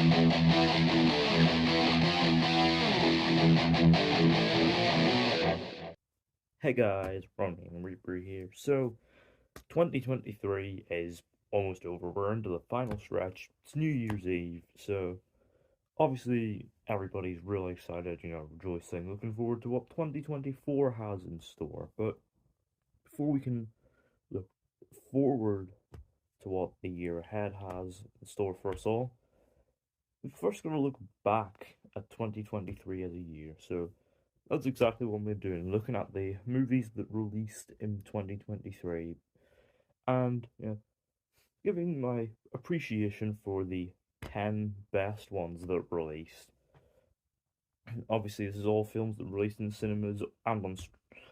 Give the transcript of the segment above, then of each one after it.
Hey guys, Running Reaper here. So, 2023 is almost over. We're into the final stretch. It's New Year's Eve, so obviously everybody's really excited, rejoicing, looking forward to what 2024 has in store. But before we can look forward to what the year ahead has in store for us all, we're first going to look back at 2023 as a year. So, that's exactly what we're doing, looking at the movies that released in 2023 and giving my appreciation for the 10 best ones that released. Obviously, this is all films that released in cinemas and on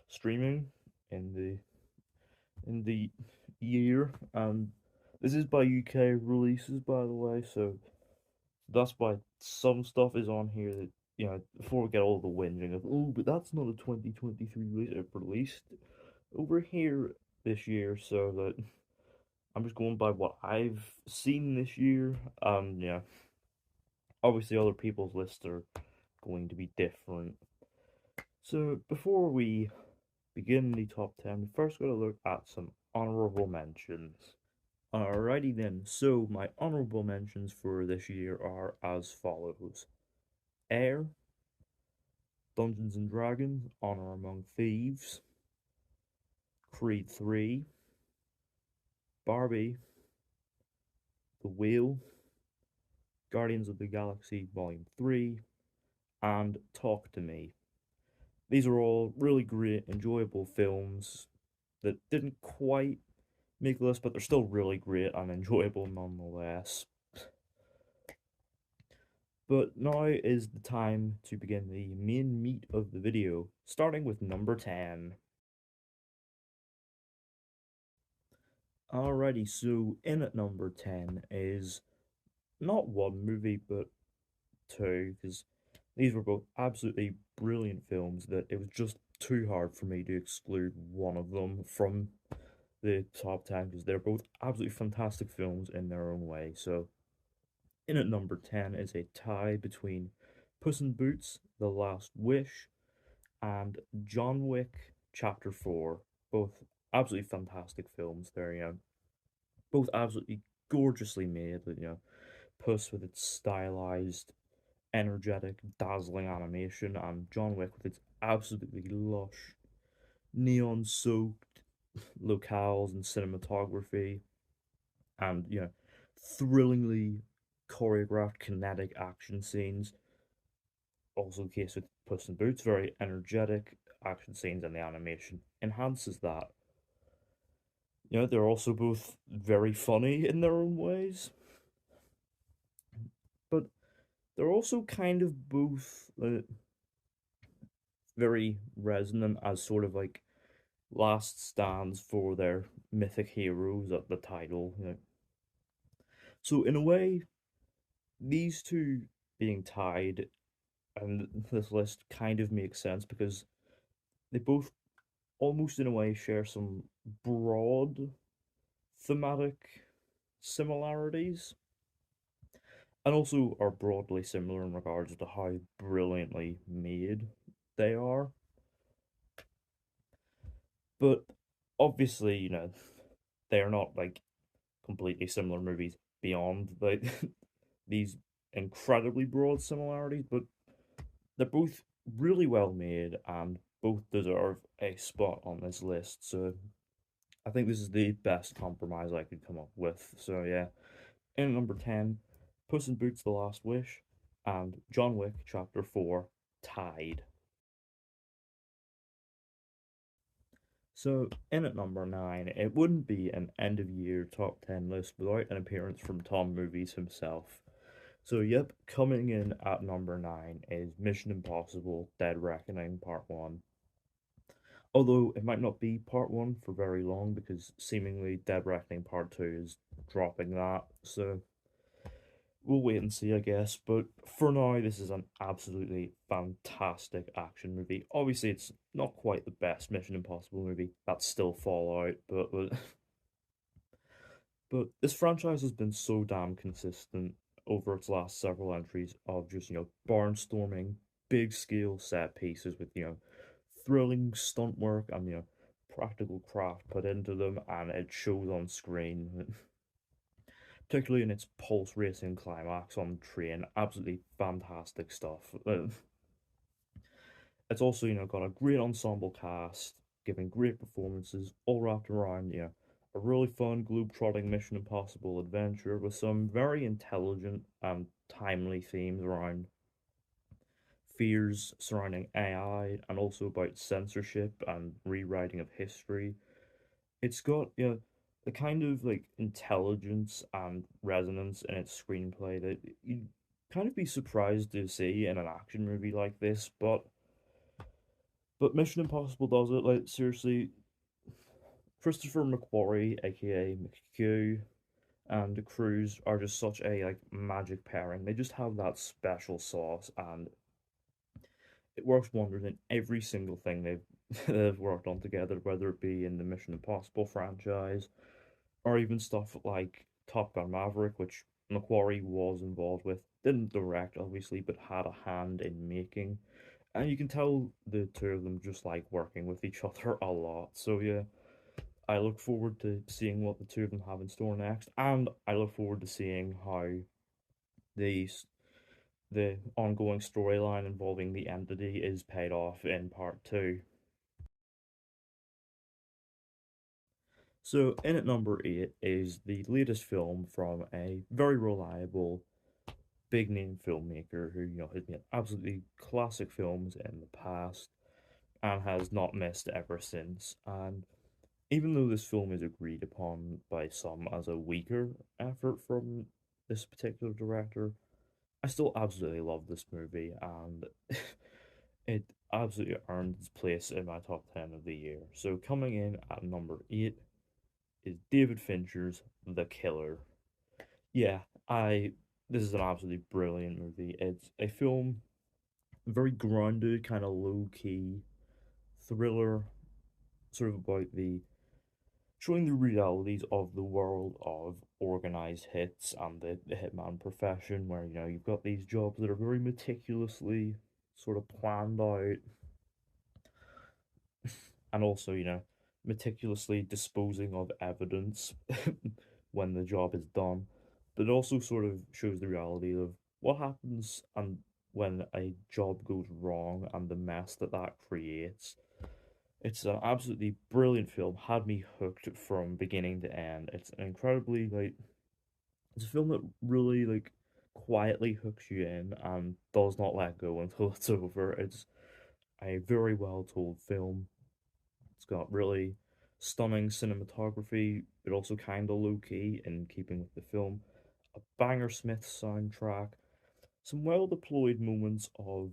streaming in the year, and this is by UK releases, by the way, so that's why some stuff is on here that, before we get all the whinging of, oh, but that's not a 2023 release, it released over here this year, so that I'm just going by what I've seen this year. Yeah, obviously other people's lists are going to be different. So before we begin the top 10, we first got to look at some honorable mentions. Alrighty then, so my honorable mentions for this year are as follows: Air, Dungeons and Dragons, Honor Among Thieves, Creed 3, Barbie, The Whale, Guardians of the Galaxy Volume 3, and Talk to Me. These are all really great, enjoyable films that didn't quite make the list, but they're still really great and enjoyable nonetheless. But now is the time to begin the main meat of the video, starting with number 10. Alrighty, so in at number 10 is not one movie, but two, because these were both absolutely brilliant films that it was just too hard for me to exclude one of them from the top 10 because they're both absolutely fantastic films in their own way. So, in at number 10 is a tie between Puss in Boots, The Last Wish, and John Wick Chapter 4. Both absolutely fantastic films. They're, both absolutely gorgeously made. Puss with its stylized, energetic, dazzling animation, and John Wick with its absolutely lush, neon soaked locales and cinematography, and thrillingly choreographed kinetic action scenes. Also, the case with Puss in Boots, very energetic action scenes, and the animation enhances that. They're also both very funny in their own ways, but they're also kind of both very resonant as sort of like last stands for their mythic heroes at the title. So in a way, these two being tied and this list kind of makes sense because they both almost in a way share some broad thematic similarities and also are broadly similar in regards to how brilliantly made they are. But obviously, they are not like completely similar movies beyond like these incredibly broad similarities, but they're both really well made and both deserve a spot on this list. So I think this is the best compromise I could come up with. So yeah, in number 10, Puss in Boots: The Last Wish and John Wick Chapter 4 tied. So in at number 9, it wouldn't be an end of year top 10 list without an appearance from Tom Movies himself. So, yep, coming in at number 9 is Mission Impossible Dead Reckoning Part 1. Although it might not be Part 1 for very long because seemingly Dead Reckoning Part 2 is dropping that. So, we'll wait and see, I guess. But for now, this is an absolutely fantastic action movie. Obviously, it's not quite the best Mission Impossible movie. That's still Fallout, but this franchise has been so damn consistent over its last several entries of just, barnstorming, big scale set pieces with, thrilling stunt work and, practical craft put into them, and it shows on screen, particularly in its pulse racing climax on the train. Absolutely fantastic stuff. It's also, got a great ensemble cast, giving great performances, all wrapped around, a really fun globe-trotting Mission Impossible adventure with some very intelligent and timely themes around fears surrounding AI and also about censorship and rewriting of history. It's got, the kind of like intelligence and resonance in its screenplay that you'd kind of be surprised to see in an action movie like this, but Mission Impossible does it. Like, seriously, Christopher McQuarrie, aka McQ, and Cruise are just such a like magic pairing. They just have that special sauce, and it works wonders in every single thing they've worked on together, whether it be in the Mission Impossible franchise or even stuff like Top Gun Maverick, which McQuarrie was involved with. Didn't direct, obviously, but had a hand in making. And you can tell the two of them just like working with each other a lot. So yeah, I look forward to seeing what the two of them have in store next, and I look forward to seeing how these the ongoing storyline involving the entity is paid off in part two. So in at number eight is the latest film from a very reliable big name filmmaker who has made absolutely classic films in the past and has not missed ever since. And even though this film is agreed upon by some as a weaker effort from this particular director, I still absolutely love this movie, and it absolutely earned its place in my top 10 of the year. So coming in at number 8 is David Fincher's The Killer. Yeah, I this is an absolutely brilliant movie. It's a film very grounded, kind of low key thriller, sort of about the showing the realities of the world of organized hits and the hitman profession, where you've got these jobs that are very meticulously sort of planned out, and also meticulously disposing of evidence when the job is done. But it also sort of shows the reality of what happens and when a job goes wrong and the mess that that creates. It's an absolutely brilliant film. Had me hooked from beginning to end. It's an incredibly like it's a film that really like quietly hooks you in and does not let go until it's over. It's a very well told film. It's got really stunning cinematography, but also kind of low key in keeping with the film. A banger Smith soundtrack, some well deployed moments of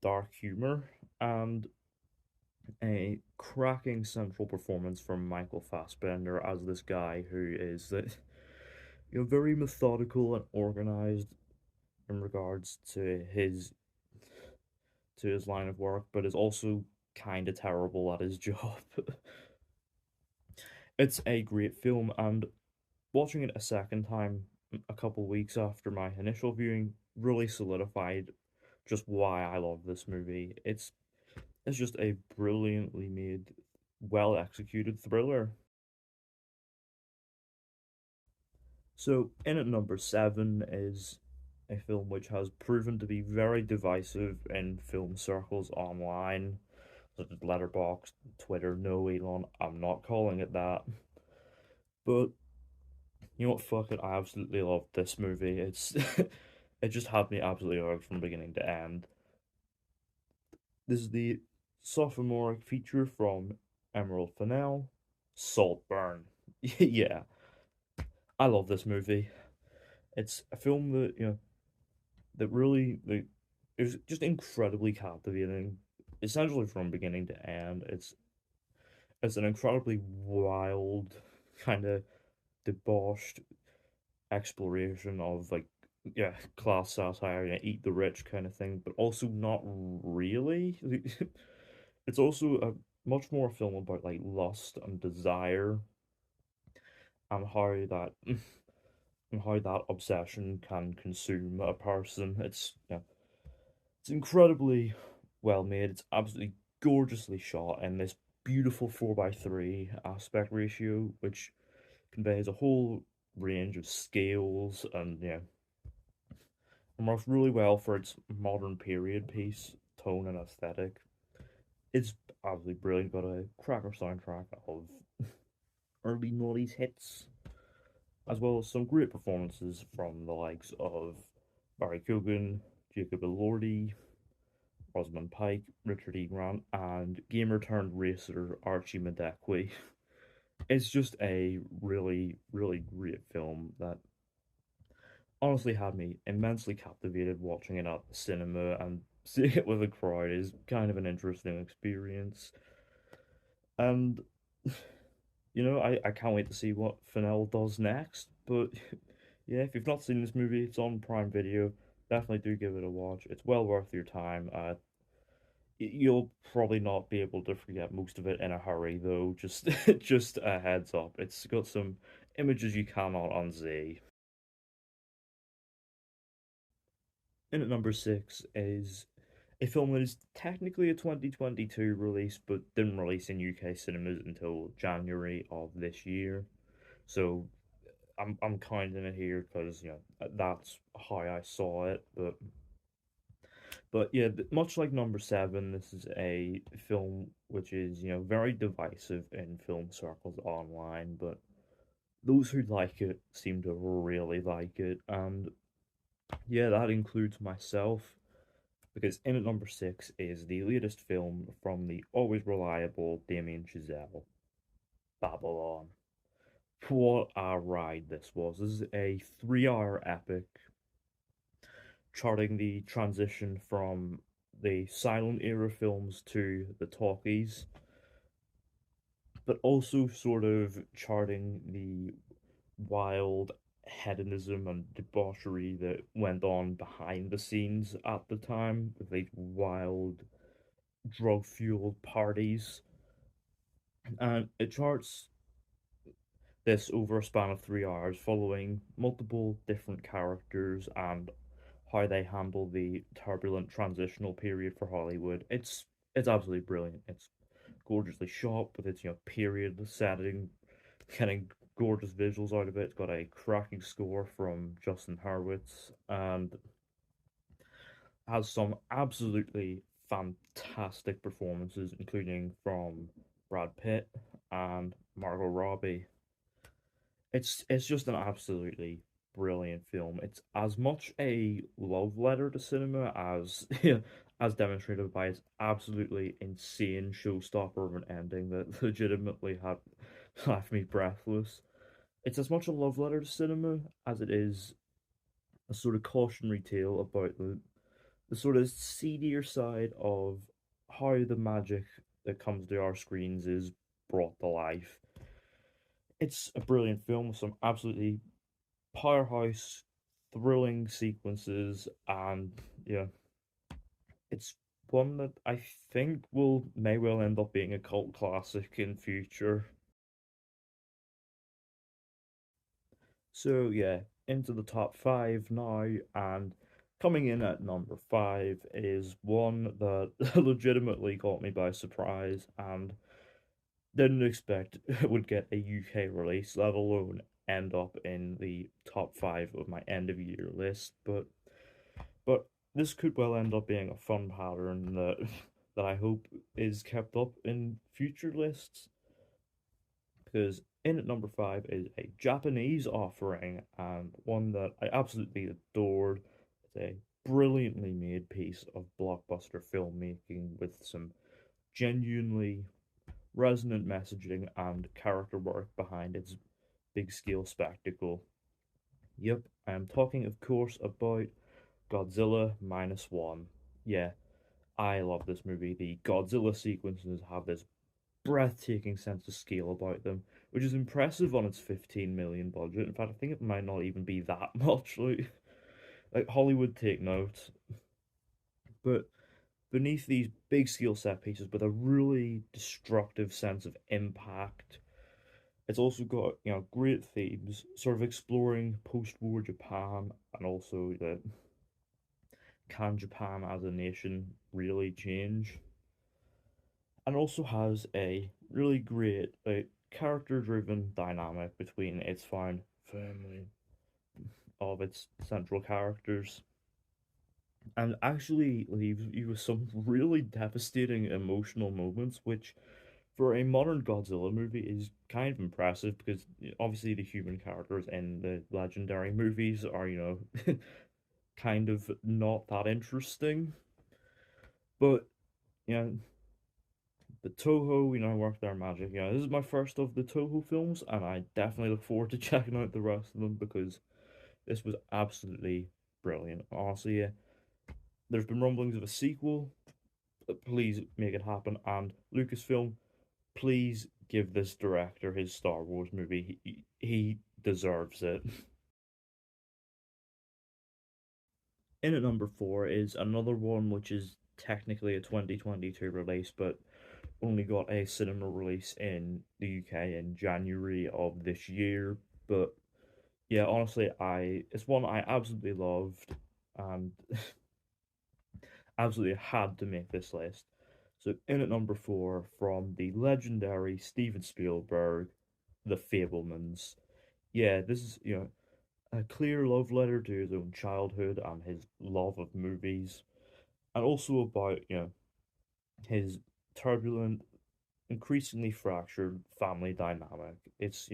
dark humor, and a cracking central performance from Michael Fassbender as this guy who is that very methodical and organized in regards to his line of work, but is also kind of terrible at his job. It's a great film, and watching it a second time a couple weeks after my initial viewing really solidified just why I love this movie. It's just a brilliantly made, well executed thriller. So, in at number 7 is a film which has proven to be very divisive in film circles online, such as Letterboxd, Twitter. No, Elon, I'm not calling it that. But you know what? Fuck it. I absolutely love this movie. It's it just had me absolutely hooked from beginning to end. This is the sophomoric feature from Emerald Fennell, Saltburn. Yeah, I love this movie. It's a film that that really like it was just incredibly captivating, essentially from beginning to end. It's an incredibly wild, kind of debauched exploration of like class satire, eat the rich kind of thing, but also not really. It's also a much more a film about like lust and desire and how that and how that obsession can consume a person. It's incredibly well made. It's absolutely gorgeously shot in this beautiful 4:3 aspect ratio, which conveys a whole range of scales and and works really well for its modern period piece, tone and aesthetic. It's absolutely brilliant. Got a cracker soundtrack of early noughties hits, as well as some great performances from the likes of Barry Keoghan, Jacob Elordi, Rosamund Pike, Richard E. Grant, and gamer turned racer Archie Madekwe. It's just a really, really great film that honestly had me immensely captivated watching it at the cinema, and seeing it with a crowd is kind of an interesting experience. And I can't wait to see what Fennell does next. But yeah, if you've not seen this movie, it's on Prime Video. Definitely do give it a watch. It's well worth your time. You'll probably not be able to forget most of it in a hurry, though. Just just a heads up. It's got some images you cannot unsee. In at number six is a film that is technically a 2022 release, but didn't release in UK cinemas until January of this year. So I'm counting it here because that's how I saw it. But yeah, much like number seven, this is a film which is very divisive in film circles online. But those who like it seem to really like it, and yeah, that includes myself. Because in at number six is the latest film from the always reliable Damien Chazelle, Babylon. What a ride this was. This is a 3 hour epic charting the transition from the silent era films to the talkies, but also sort of charting the wild hedonism and debauchery that went on behind the scenes at the time with these wild drug fueled parties. And it charts this over a span of 3 hours, following multiple different characters and how they handle the turbulent transitional period for Hollywood. It's absolutely brilliant. It's gorgeously shot with its period setting, getting gorgeous visuals out of it. It's got a cracking score from Justin Hurwitz and has some absolutely fantastic performances, including from Brad Pitt and Margot Robbie. It's just an absolutely brilliant film. It's as much a love letter to cinema as as demonstrated by its absolutely insane showstopper of an ending that legitimately had left me breathless. It's as much a love letter to cinema as it is a sort of cautionary tale about the sort of seedier side of how the magic that comes to our screens is brought to life. It's a brilliant film with some absolutely powerhouse, thrilling sequences, and yeah, it's one that I think will may well end up being a cult classic in future. So yeah, into the top five now, and coming in at number five is one that legitimately caught me by surprise and didn't expect would get a UK release, let alone end up in the top five of my end of year list. But this could well end up being a fun pattern that that I hope is kept up in future lists. Because in at number five is a Japanese offering and one that I absolutely adored. It's a brilliantly made piece of blockbuster filmmaking with some genuinely resonant messaging and character work behind its big scale spectacle. Yep, I am talking, of course, about Godzilla Minus One. Yeah, I love this movie. The Godzilla sequences have this breathtaking sense of scale about them, which is impressive on its 15 million budget. In fact, I think it might not even be that much. Like Hollywood, take note. But beneath these big scale set pieces with a really destructive sense of impact, It's also got, great themes, sort of exploring post-war Japan and also the can Japan as a nation really change? And also has a really great character-driven dynamic between its fine family of its central characters, and actually leaves you with some really devastating emotional moments, which for a modern Godzilla movie is kind of impressive because obviously the human characters in the legendary movies are, kind of not that interesting. But yeah, the Toho, work their magic. Yeah, this is my first of the Toho films, and I definitely look forward to checking out the rest of them because this was absolutely brilliant. Honestly, yeah, there's been rumblings of a sequel. Please make it happen. And Lucasfilm, please give this director his Star Wars movie. He deserves it. In at number four is another one which is technically a 2022 release, but only got a cinema release in the UK in January of this year. But yeah, honestly, I it's one I absolutely loved and absolutely had to make this list. So in at number four from the legendary Steven Spielberg, The Fablemans. Yeah, this is a clear love letter to his own childhood and his love of movies, and also about his turbulent, increasingly fractured family dynamic. It's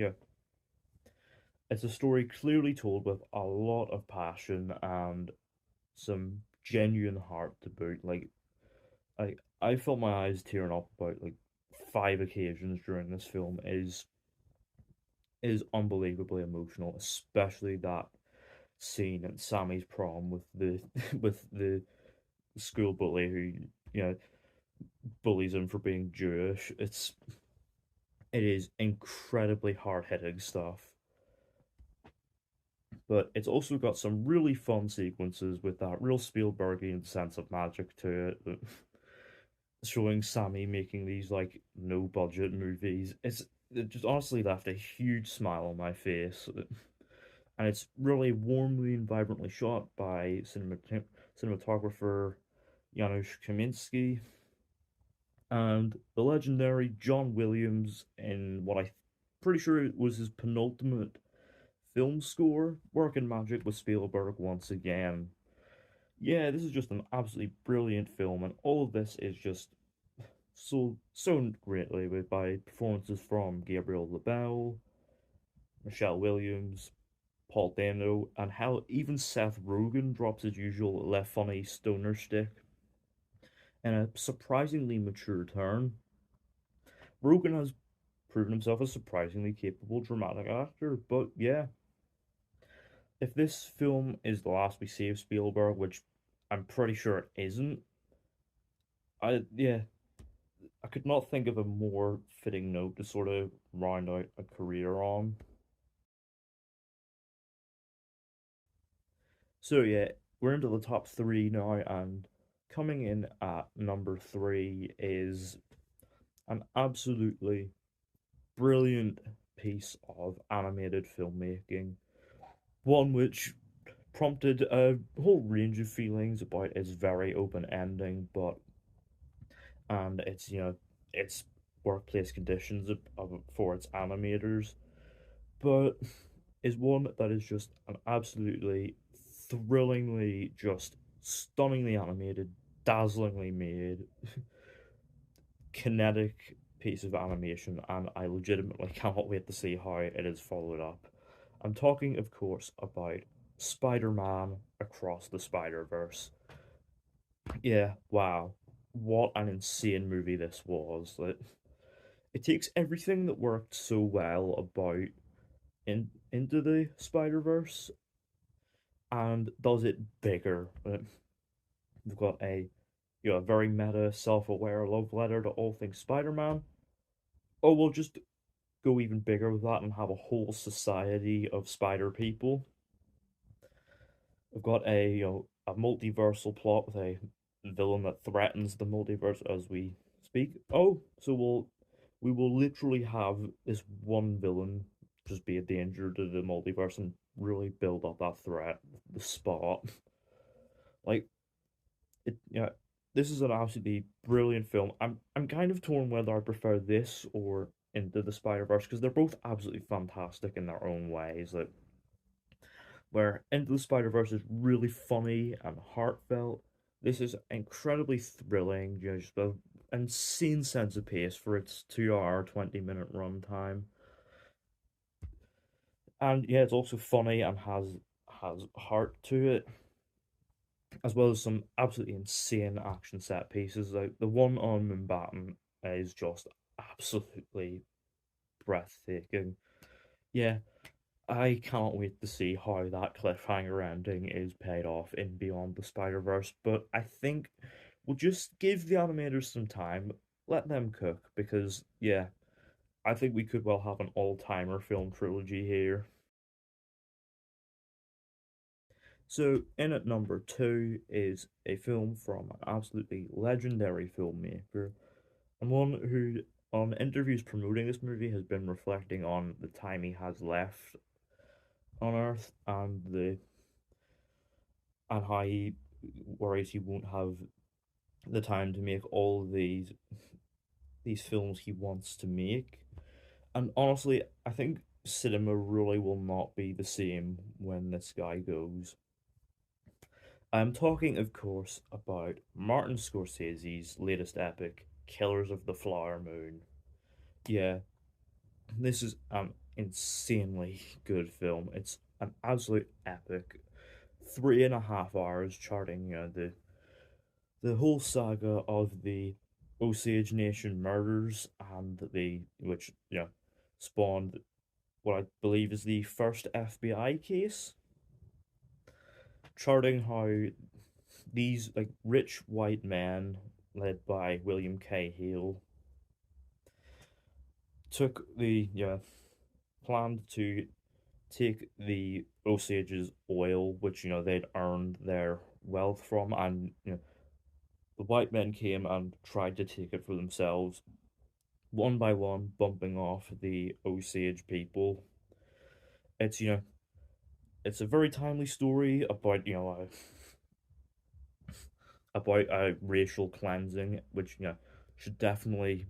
a story clearly told with a lot of passion and some genuine heart to boot. I felt my eyes tearing up about like five occasions during this film. Is unbelievably emotional, especially that scene at Sammy's prom with the with the school bully who you know bullies him for being Jewish. It is incredibly hard hitting stuff, but it's also got some really fun sequences with that real Spielbergian sense of magic to it, showing Sammy making these like no budget movies. It just honestly left a huge smile on my face, and it's really warmly and vibrantly shot by cinematographer Janusz Kaminski and the legendary John Williams in what I'm pretty sure it was his penultimate film score, working magic with Spielberg once again. Yeah, this is just an absolutely brilliant film, and all of this is just so greatly with by performances from Gabriel LaBelle, Michelle Williams, Paul Dano, and how even Seth Rogen drops his usual left funny stoner stick in a surprisingly mature turn. Rogen has proven himself a surprisingly capable dramatic actor, but yeah, if this film is the last we see of Spielberg, which I'm pretty sure it isn't, I could not think of a more fitting note to sort of round out a career on. So yeah, we're into the top three now, and coming in at number three is an absolutely brilliant piece of animated filmmaking. One which prompted a whole range of feelings about its very open ending, but and its workplace conditions for its animators, but is one that is just an absolutely thrillingly, just stunningly animated, dazzlingly made, kinetic piece of animation, and I legitimately cannot wait to see how it is followed up. I'm talking, of course, about Spider-Man Across the Spider-Verse. Yeah, wow. What an insane movie this was. It takes everything that worked so well about into the Spider-Verse and does it bigger. We've got a very meta, self-aware love letter to all things Spider-Man. Or we'll just go even bigger with that and have a whole society of spider people. We've got a multiversal plot with a villain that threatens the multiverse as we speak. Oh, so we'll we will literally have this one villain just be a danger to the multiverse and really build up that threat, the spot. Like it, yeah, this is an absolutely brilliant film. I'm kind of torn whether I prefer this or Into the Spider Verse because they're both absolutely fantastic in their own ways. Like where Into the Spider Verse is really funny and heartfelt. This is incredibly thrilling, just an insane sense of pace for its 2 hour, 20-minute runtime. And yeah, it's also funny and has heart to it, as well as some absolutely insane action set pieces. Like the one on Mumbattan is just absolutely breathtaking. Yeah, I can't wait to see how that cliffhanger ending is paid off in Beyond the Spider Verse. But I think we'll just give the animators some time, let them cook, because yeah, I think we could well have an all timer film trilogy here. So, in at number two is a film from an absolutely legendary filmmaker, and one who, on interviews promoting this movie, has been reflecting on the time he has left on Earth and how he worries he won't have the time to make all these films he wants to make. And honestly, I think cinema really will not be the same when this guy goes. I'm talking, of course, about Martin Scorsese's latest epic, Killers of the Flower Moon. Yeah, this is an insanely good film. It's an absolute epic. 3.5 hours charting the whole saga of the Osage Nation murders and the which spawned what I believe is the first FBI case, charting how these like rich white men led by William K. Hale took the planned to take the Osage's oil, which they'd earned their wealth from, and the white men came and tried to take it for themselves, one by one, bumping off the Osage people. It's it's a very timely story about about racial cleansing, which should definitely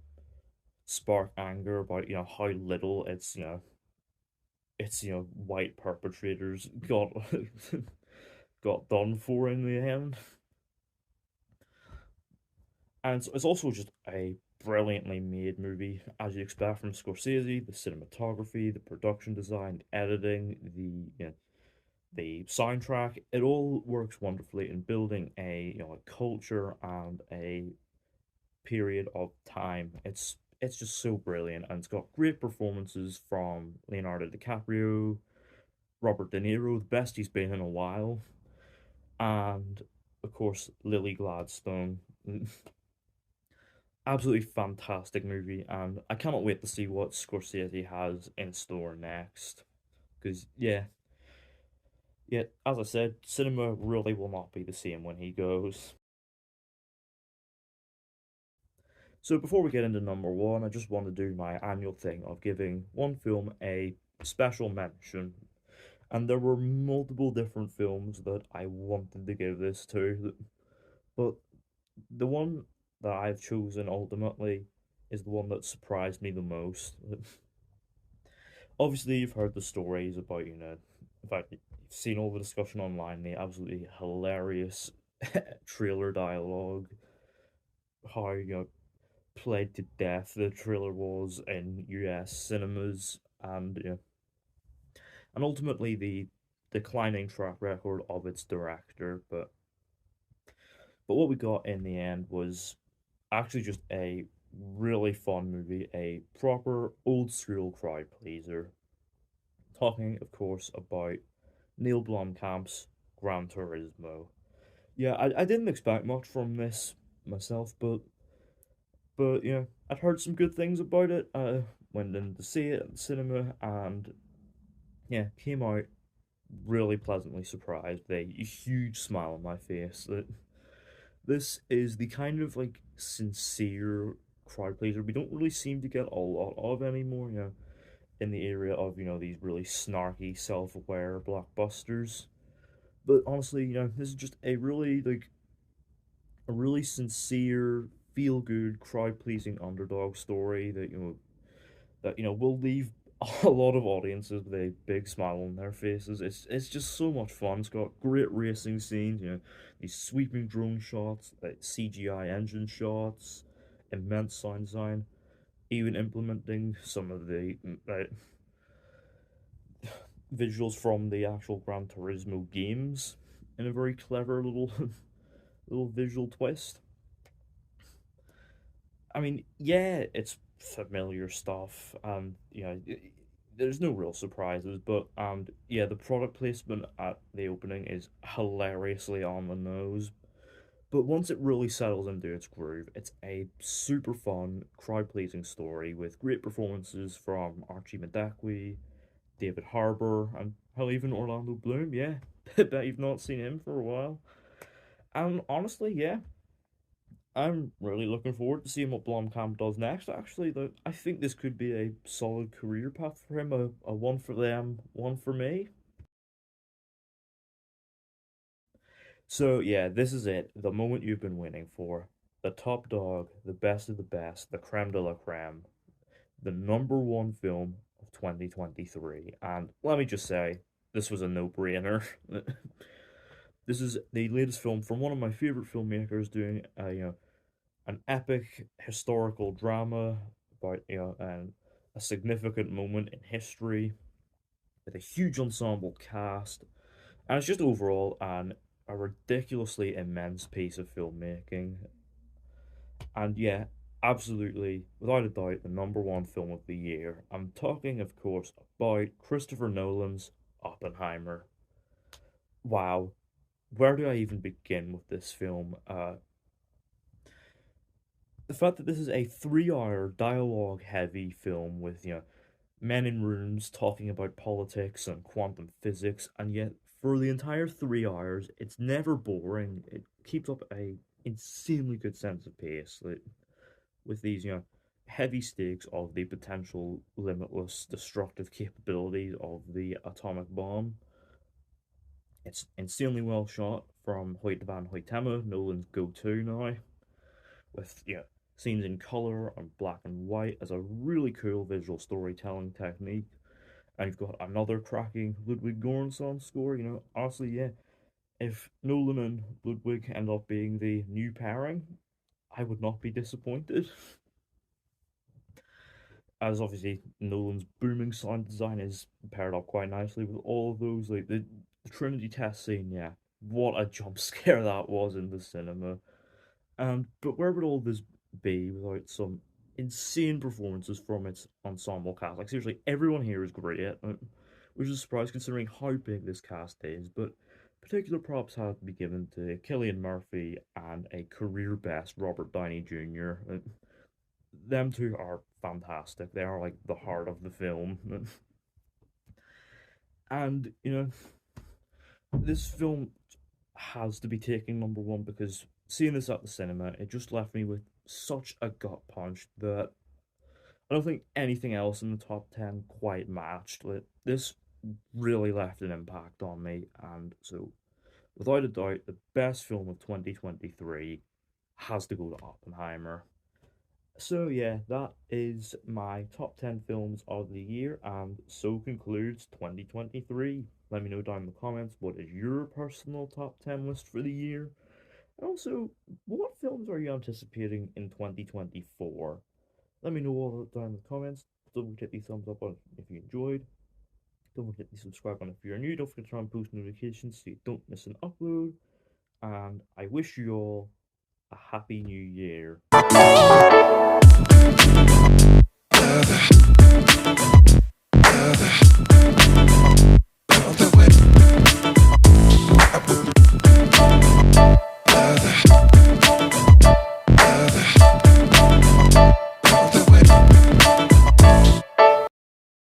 spark anger about how little it's white perpetrators got got done for in the end. And it's also just a brilliantly made movie, as you expect from Scorsese. The cinematography, the production design, the editing, the soundtrack, it all works wonderfully in building a culture and a period of time. It's just so brilliant, and it's got great performances from Leonardo DiCaprio, Robert De Niro, the best he's been in a while, and of course Lily Gladstone. Absolutely fantastic movie, and I cannot wait to see what Scorsese has in store next. Because yeah, as I said, cinema really will not be the same when he goes. So before we get into number one, I just want to do my annual thing of giving one film a special mention. And there were multiple different films that I wanted to give this to, but the one that I've chosen ultimately is the one that surprised me the most. Obviously, you've heard the stories about, in fact, you've seen all the discussion online, the absolutely hilarious trailer dialogue, how, played to death the trailer was in US cinemas, and, and ultimately the declining track record of its director. But what we got in the end was actually just a really fun movie, a proper old school crowd pleaser. Talking, of course, about Neil Blomkamp's Gran Turismo. Yeah, I didn't expect much from this myself, but I'd heard some good things about it. I went in to see it at the cinema, and yeah, came out really pleasantly surprised, a huge smile on my face. That this is the kind of like sincere crowd pleaser we don't really seem to get a lot of anymore, in the area of, these really snarky, self-aware blockbusters. But honestly, this is just a really sincere, feel-good, crowd-pleasing underdog story that will leave a lot of audiences with a big smile on their faces. It's just so much fun. It's got great racing scenes, these sweeping drone shots, like CGI engine shots, immense sound design, even implementing some of the visuals from the actual Gran Turismo games in a very clever little little visual twist. I mean, yeah, it's familiar stuff, and there's no real surprises. But yeah, the product placement at the opening is hilariously on the nose. But once it really settles into its groove, it's a super fun, crowd-pleasing story with great performances from Archie Madekwe, David Harbour, and hell, even Orlando Bloom. Yeah, bet you've not seen him for a while. And honestly, yeah, I'm really looking forward to seeing what Blomkamp does next. Actually, though, I think this could be a solid career path for him. A one for them, one for me. So yeah, this is it. The moment you've been waiting for. The top dog, the best of the best, the creme de la creme, the number one film of 2023. And let me just say, this was a no-brainer. This is the latest film from one of my favorite filmmakers doing an epic historical drama about a significant moment in history with a huge ensemble cast, and it's just overall a ridiculously immense piece of filmmaking. And yeah, absolutely, without a doubt, the number one film of the year. I'm talking, of course, about Christopher Nolan's Oppenheimer. Wow, where do I even begin with this film? The fact that this is a 3 hour dialogue heavy film with, men in rooms talking about politics and quantum physics, and yet for the entire 3 hours, it's never boring. It keeps up a insanely good sense of pace, like, with these, heavy stakes of the potential limitless destructive capabilities of the atomic bomb. It's insanely well shot from Hoyt van Hoytema, Nolan's go-to now, with scenes in color and black and white as a really cool visual storytelling technique. And you've got another cracking Ludwig Göransson score. Honestly, yeah, if Nolan and Ludwig end up being the new pairing, I would not be disappointed. As obviously Nolan's booming sound design is paired up quite nicely with all of those, like the Trinity test scene. Yeah, what a jump scare that was in the cinema. But where would all this be without some insane performances from its ensemble cast? Like seriously, everyone here is great, which is a surprise considering how big this cast is. But particular props have to be given to Cillian Murphy and a career best Robert Downey Jr. Them two are fantastic. They are like the heart of the film, and this film has to be taking number one because seeing this at the cinema, it just left me with such a gut punch that I don't think anything else in the top 10 quite matched. Like, this really left an impact on me, and so without a doubt, the best film of 2023 has to go to Oppenheimer. So yeah, that is my top 10 films of the year, and so concludes 2023. Let me know down in the comments what is your personal top 10 list for the year. And also, what films are you anticipating in 2024? Let me know all that down in the comments. Don't forget the thumbs up on if you enjoyed. Don't forget the subscribe button if you're new. Don't forget to turn on post notifications so you don't miss an upload. And I wish you all a happy new year.